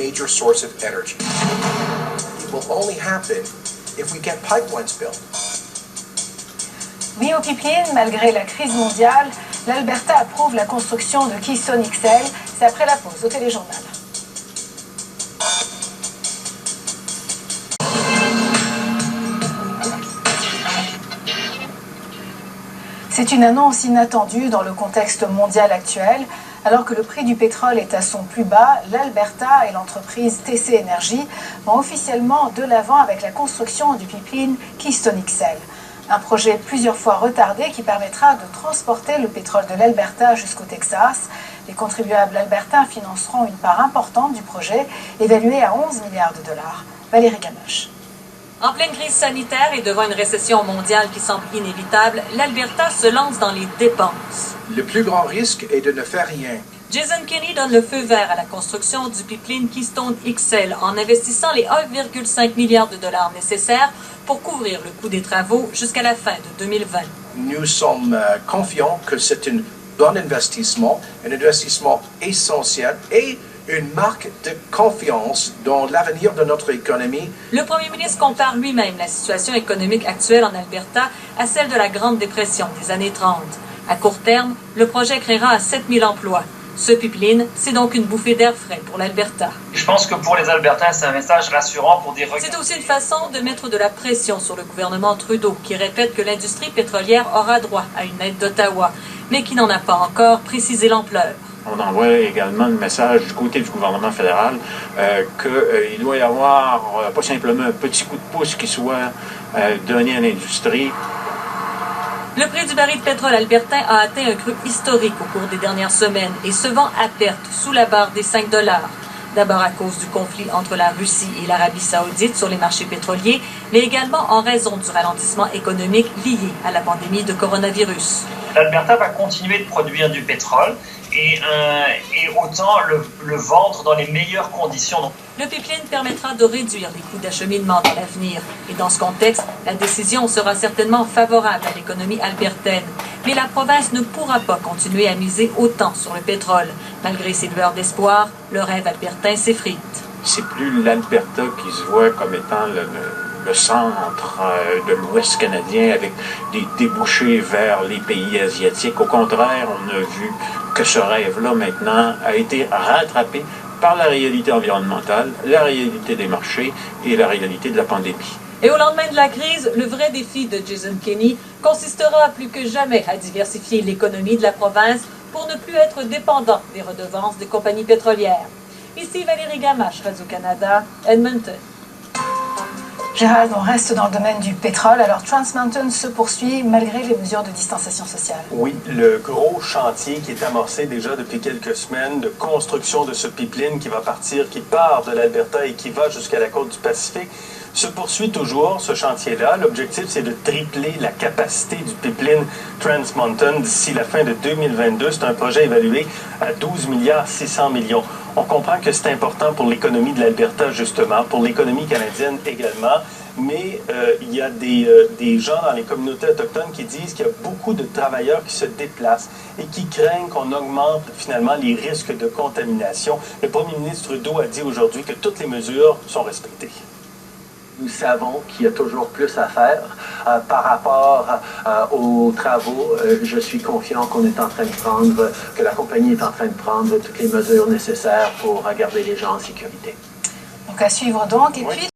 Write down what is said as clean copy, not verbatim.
major source of energy. It will only happen if we get pipelines built. Oui au pipeline, malgré la crise mondiale, l'Alberta approuve la construction de Keystone XL. C'est après la pause au téléjournal. C'est une annonce inattendue dans le contexte mondial actuel. Alors que le prix du pétrole est à son plus bas, l'Alberta et l'entreprise TC Energy vont officiellement de l'avant avec la construction du pipeline Keystone XL. Un projet plusieurs fois retardé qui permettra de transporter le pétrole de l'Alberta jusqu'au Texas. Les contribuables albertains financeront une part importante du projet, évaluée à 11 milliards de dollars. Valérie Gamache. En pleine crise sanitaire et devant une récession mondiale qui semble inévitable, l'Alberta se lance dans les dépenses. Le plus grand risque est de ne faire rien. Jason Kenney donne le feu vert à la construction du pipeline Keystone XL en investissant les 1,5 milliard de dollars nécessaires pour couvrir le coût des travaux jusqu'à la fin de 2020. Nous sommes confiants que c'est un bon investissement, un investissement essentiel et une marque de confiance dans l'avenir de notre économie. Le premier ministre compare lui-même la situation économique actuelle en Alberta à celle de la Grande Dépression des années 30. À court terme, le projet créera 7000 emplois. Ce pipeline, c'est donc une bouffée d'air frais pour l'Alberta. Je pense que pour les Albertains, c'est un message rassurant pour dire... C'est aussi une façon de mettre de la pression sur le gouvernement Trudeau, qui répète que l'industrie pétrolière aura droit à une aide d'Ottawa, mais qui n'en a pas encore précisé l'ampleur. On envoie également le message du côté du gouvernement fédéral qu'il doit y avoir pas simplement un petit coup de pouce qui soit donné à l'industrie. Le prix du baril de pétrole albertain a atteint un creux historique au cours des dernières semaines et se vend à perte sous la barre des 5 $. D'abord à cause du conflit entre la Russie et l'Arabie saoudite sur les marchés pétroliers, mais également en raison du ralentissement économique lié à la pandémie de coronavirus. L'Alberta va continuer de produire du pétrole et autant le vendre dans les meilleures conditions. Le pipeline permettra de réduire les coûts d'acheminement dans l'avenir. Et dans ce contexte, la décision sera certainement favorable à l'économie albertaine. Mais la province ne pourra pas continuer à miser autant sur le pétrole. Malgré ses lueurs d'espoir, le rêve albertain s'effrite. C'est plus l'Alberta qui se voit comme étant le centre de l'Ouest canadien avec des débouchés vers les pays asiatiques. Au contraire, on a vu que ce rêve-là maintenant a été rattrapé par la réalité environnementale, la réalité des marchés et la réalité de la pandémie. Et au lendemain de la crise, le vrai défi de Jason Kenney consistera plus que jamais à diversifier l'économie de la province pour ne plus être dépendant des redevances des compagnies pétrolières. Ici Valérie Gamache, Radio-Canada, Edmonton. Gérald, on reste dans le domaine du pétrole. Alors, Trans Mountain se poursuit malgré les mesures de distanciation sociale. Oui, le gros chantier qui est amorcé déjà depuis quelques semaines de construction de ce pipeline qui part de l'Alberta et qui va jusqu'à la côte du Pacifique, se poursuit toujours, ce chantier-là. L'objectif, c'est de tripler la capacité du pipeline Trans Mountain d'ici la fin de 2022. C'est un projet évalué à 12 milliards 600 millions. On comprend que c'est important pour l'économie de l'Alberta, justement, pour l'économie canadienne également, mais il y a des gens dans les communautés autochtones qui disent qu'il y a beaucoup de travailleurs qui se déplacent et qui craignent qu'on augmente finalement les risques de contamination. Le premier ministre Trudeau a dit aujourd'hui que toutes les mesures sont respectées. Nous savons qu'il y a toujours plus à faire par rapport aux travaux. Je suis confiant qu'on est en train de prendre, que la compagnie est en train de prendre toutes les mesures nécessaires pour garder les gens en sécurité. Donc à suivre donc. Et puis